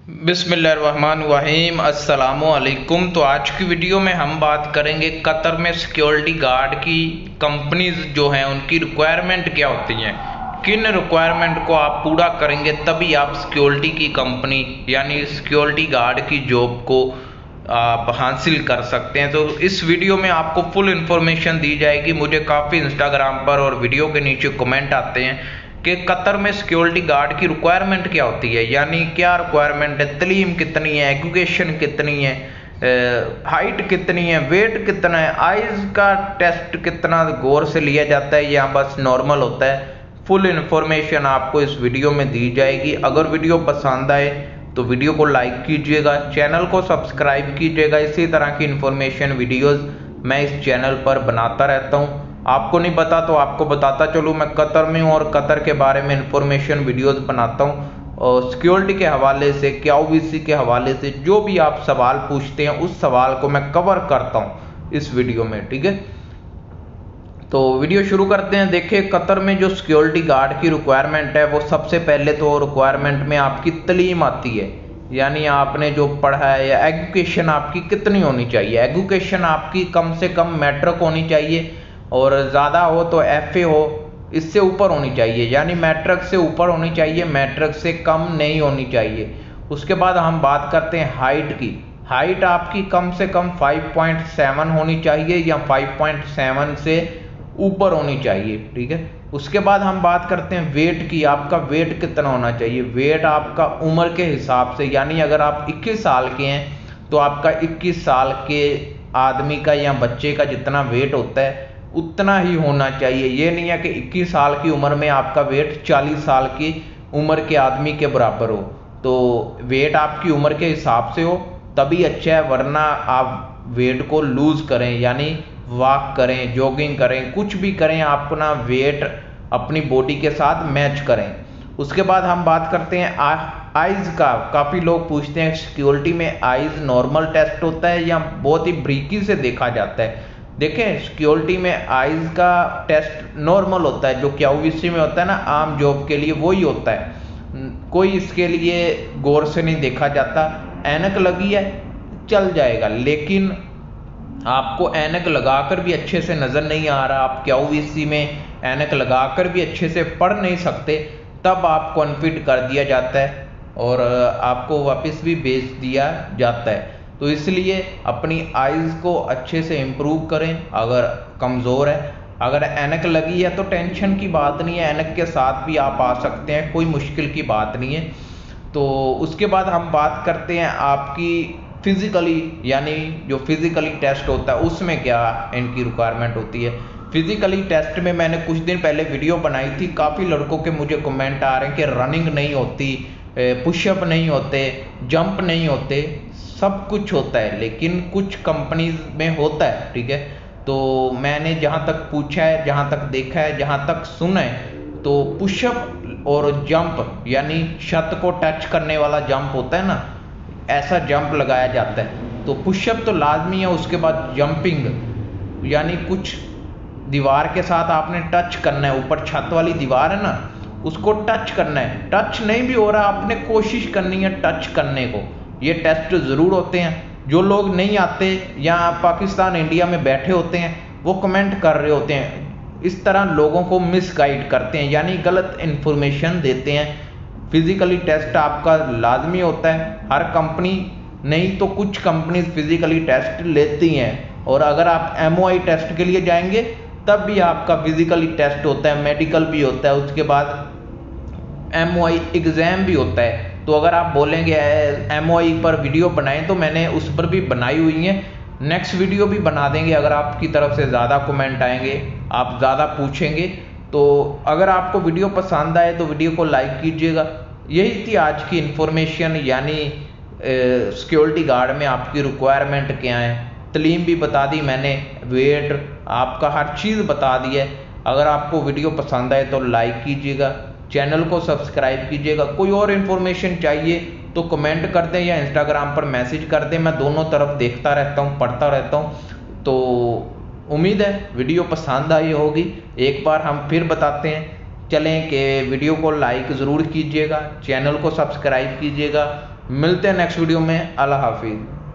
बिस्मिल्लाहिर्रहमानिर्रहीम अस्सलामुअलैकुम। तो आज की वीडियो में हम बात करेंगे कतर में सिक्योरिटी गार्ड की कंपनीज जो हैं उनकी रिक्वायरमेंट क्या होती हैं, किन रिक्वायरमेंट को आप पूरा करेंगे तभी आप सिक्योरिटी की कंपनी यानी सिक्योरिटी गार्ड की जॉब को आप हासिल कर सकते हैं। तो इस वीडियो में आपको फुल इन्फॉर्मेशन दी जाएगी। मुझे काफ़ी इंस्टाग्राम पर और वीडियो के नीचे कमेंट आते हैं कि कतर में सिक्योरिटी गार्ड की रिक्वायरमेंट क्या होती है, यानी क्या रिक्वायरमेंट है, तलीम कितनी है, एजुकेशन कितनी है, हाइट कितनी है, वेट कितना है, आइज़ का टेस्ट कितना गौर से लिया जाता है या बस नॉर्मल होता है। फुल इन्फॉर्मेशन आपको इस वीडियो में दी जाएगी। अगर वीडियो पसंद आए तो वीडियो को लाइक कीजिएगा, चैनल को सब्सक्राइब कीजिएगा। इसी तरह की इन्फॉर्मेशन वीडियोज़ मैं इस चैनल पर बनाता रहता हूँ। आपको नहीं पता तो आपको बताता चलूँ, मैं कतर में हूँ और कतर के बारे में इंफॉर्मेशन वीडियोस बनाता हूँ और सिक्योरिटी के हवाले से, KYC के हवाले से जो भी आप सवाल पूछते हैं उस सवाल को मैं कवर करता हूँ इस वीडियो में, ठीक है। तो वीडियो शुरू करते हैं। देखिए, कतर में जो सिक्योरिटी गार्ड की रिक्वायरमेंट है वो सबसे पहले तो रिक्वायरमेंट में आपकी तलीम आती है, यानी आपने जो पढ़ा है या एजुकेशन आपकी कितनी होनी चाहिए। एजुकेशन आपकी कम से कम मैट्रिक होनी चाहिए और ज़्यादा हो तो FA हो, इससे ऊपर होनी चाहिए, यानी मैट्रिक से ऊपर होनी चाहिए, मैट्रिक से कम नहीं होनी चाहिए। उसके बाद हम बात करते हैं हाइट की। हाइट आपकी कम से कम 5.7 होनी चाहिए या 5.7 से ऊपर होनी चाहिए, ठीक है। उसके बाद हम बात करते हैं वेट की। आपका वेट कितना होना चाहिए। वेट आपका उम्र के हिसाब से, यानी अगर आप 21 साल के हैं तो आपका 21 साल के आदमी का या बच्चे का जितना वेट होता है उतना ही होना चाहिए। ये नहीं है कि 21 साल की उम्र में आपका वेट 40 साल की उम्र के आदमी के बराबर हो। तो वेट आपकी उम्र के हिसाब से हो तभी अच्छा है, वरना आप वेट को लूज करें, यानी वॉक करें, जॉगिंग करें, कुछ भी करें, अपना वेट अपनी बॉडी के साथ मैच करें। उसके बाद हम बात करते हैं आइज़ का। काफ़ी लोग पूछते हैं सिक्योरिटी में आइज़ नॉर्मल टेस्ट होता है या बहुत ही बारीकी से देखा जाता है। देखें, सिक्योरिटी में आइज़ का टेस्ट नॉर्मल होता है, जो KYC में होता है ना आम जॉब के लिए वही होता है, कोई इसके लिए गौर से नहीं देखा जाता। ऐनक लगी है चल जाएगा, लेकिन आपको ऐनक लगाकर भी अच्छे से नज़र नहीं आ रहा, आप KYC में ऐनक लगाकर भी अच्छे से पढ़ नहीं सकते, तब आपको अनफिट कर दिया जाता है और आपको वापस भी भेज दिया जाता है। तो इसलिए अपनी आइज़ को अच्छे से इम्प्रूव करें। अगर कमज़ोर है, अगर ऐनक लगी है तो टेंशन की बात नहीं है, ऐनक के साथ भी आप आ सकते हैं, कोई मुश्किल की बात नहीं है। तो उसके बाद हम बात करते हैं आपकी फिज़िकली, यानी जो फिज़िकली टेस्ट होता है उसमें क्या इनकी रिक्वायरमेंट होती है। फिज़िकली टेस्ट में मैंने कुछ दिन पहले वीडियो बनाई थी, काफ़ी लड़कों के मुझे कमेंट आ रहे हैं कि रनिंग नहीं होती, पुशअप नहीं होते, जंप नहीं होते। सब कुछ होता है, लेकिन कुछ कंपनीज में होता है, ठीक है। तो मैंने जहाँ तक पूछा है, जहाँ तक देखा है, जहाँ तक सुना है, तो पुशअप और जंप यानी छत को टच करने वाला जंप होता है ना, ऐसा जंप लगाया जाता है। तो पुशअप तो लाजमी है। उसके बाद जंपिंग, यानी कुछ दीवार के साथ आपने टच करना है, ऊपर छत वाली दीवार है ना उसको टच करना है। टच नहीं भी हो रहा, आपने कोशिश करनी है टच करने को। ये टेस्ट ज़रूर होते हैं। जो लोग नहीं आते या पाकिस्तान इंडिया में बैठे होते हैं वो कमेंट कर रहे होते हैं, इस तरह लोगों को मिसगाइड करते हैं, यानी गलत इन्फॉर्मेशन देते हैं। फिज़िकली टेस्ट आपका लाजमी होता है, हर कंपनी नहीं तो कुछ कंपनी फिज़िकली टेस्ट लेती हैं, और अगर आप MOI टेस्ट के लिए जाएंगे तब भी आपका फिज़िकली टेस्ट होता है, मेडिकल भी होता है, उसके बाद MOI एग्ज़ाम भी होता है। तो अगर आप बोलेंगे MOI पर वीडियो बनाएं तो मैंने उस पर भी बनाई हुई है, नेक्स्ट वीडियो भी बना देंगे। अगर आपकी तरफ से ज़्यादा कमेंट आएंगे, आप ज़्यादा पूछेंगे, तो अगर आपको वीडियो पसंद आए तो वीडियो को लाइक कीजिएगा। यही थी आज की इन्फॉर्मेशन, यानी सिक्योरिटी गार्ड में आपकी रिक्वायरमेंट क्या है। तलीम भी बता दी मैंने, वेट आपका हर चीज़ बता दी है। अगर आपको वीडियो पसंद आए तो लाइक कीजिएगा, चैनल को सब्सक्राइब कीजिएगा। कोई और इन्फॉर्मेशन चाहिए तो कमेंट कर दें या इंस्टाग्राम पर मैसेज कर दें, मैं दोनों तरफ देखता रहता हूँ, पढ़ता रहता हूँ। तो उम्मीद है वीडियो पसंद आई होगी। एक बार हम फिर बताते हैं, चलें कि वीडियो को लाइक ज़रूर कीजिएगा, चैनल को सब्सक्राइब कीजिएगा मिलते हैं नेक्स्ट वीडियो में। अल्लाह हाफिज़।